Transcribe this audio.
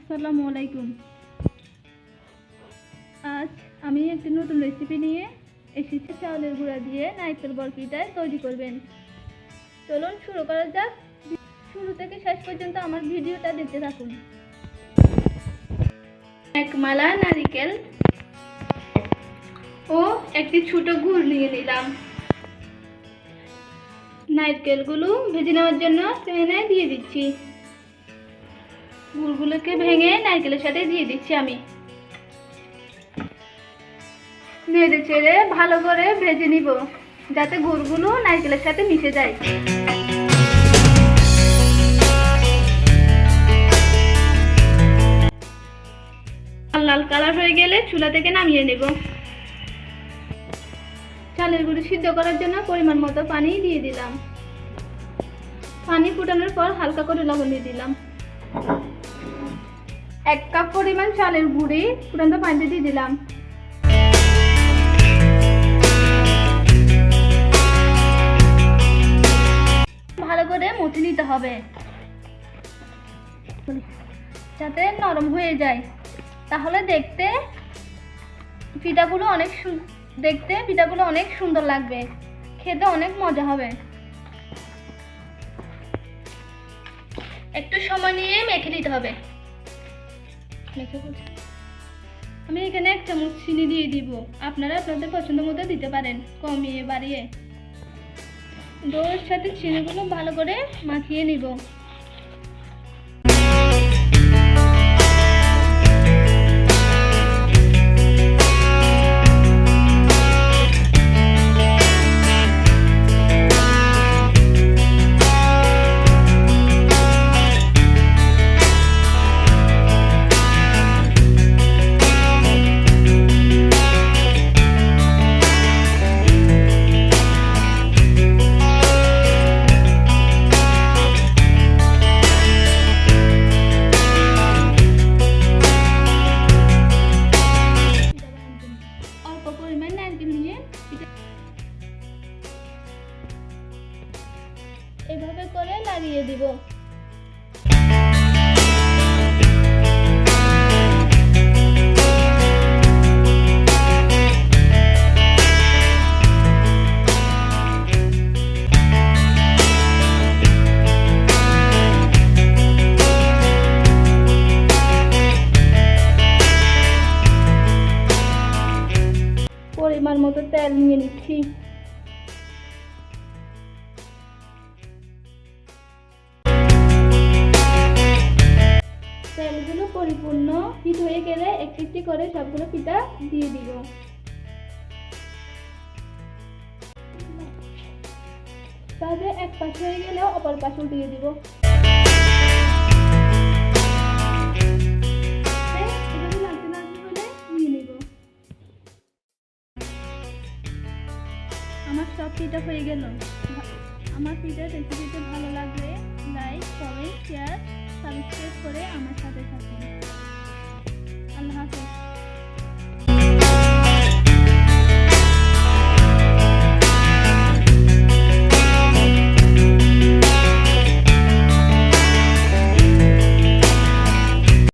আসসালামু আলাইকুম। আজ আমি একটি নতুন রেসিপি নিয়ে এসেছি। চাউলের গুঁড়া দিয়ে নারকেল বরফিটা তৈরি করবেন। চলুন শুরু করা যাক। শুরু থেকে শেষ পর্যন্ত আমার ভিডিওটা দেখতে থাকুন। এক মালা নারকেল ও একটি ছোট গুড় নিয়ে নিলাম। নারকেলগুলো ভেজে নেওয়ার জন্য প্যানে দিয়ে দিচ্ছি। গুড়গুলোকে ভেঙে নারকেলের সাথে দিয়ে দিচ্ছি আমি। নেড়ে চেড়ে ভালো করে ভেজে নিব যাতে গুড়গুলো নারকেলের সাথে মিশে যায়। লাল কালার হয়ে গেলে চুলা থেকে নামিয়ে নেব। চালের গুঁড়ি সিদ্ধ করার জন্য পরিমাণ মতো পানি দিয়ে দিলাম। পানি ফুটানোর পর হালকা করে লবণ দিয়ে দিলাম। 1 কাপ পরিমাণ চালের গুঁড়ি ফুটান্ত পানিতে দিয়ে দিলাম। ভালো করে মথে নিতে হবে যাতে নরম হয়ে যায়, তাহলে দেখতে পিঠাগুলো অনেক সুন্দর লাগবে, খেতে অনেক মজা হবে। একটু সময় নিয়ে মেখে নিতে হবে। আমি এখানে 1 চামচ চিনি দিয়ে দিব। আপনারা আপনাদের পছন্দ মতো দিতে পারেন, কমিয়ে বাড়িয়ে। দইয়ের সাথে চিনিগুলো ভালো করে মাখিয়ে নিব। এভাবে করে লাগিয়ে দিব। পরিমাণ মতো তেল নিয়ে নিচ্ছি। তেলগুলো পরিপূর্ণ হিট হয়ে গেলে একটি একটি করে সবগুলো পিঠা দিয়ে দিব। তাহলে এক পাশ হয়ে গেলে অপর পাশ উল্টিয়ে দিব। আমার সব পিঠা হয়ে গেল। আমার পিঠার রেসিপিটা ভালো লাগলে লাইক, কমেন্ট, শেয়ার, সাবস্ক্রাইব করে আমার সাথে থাকুন। আল্লাহ হাফেজ।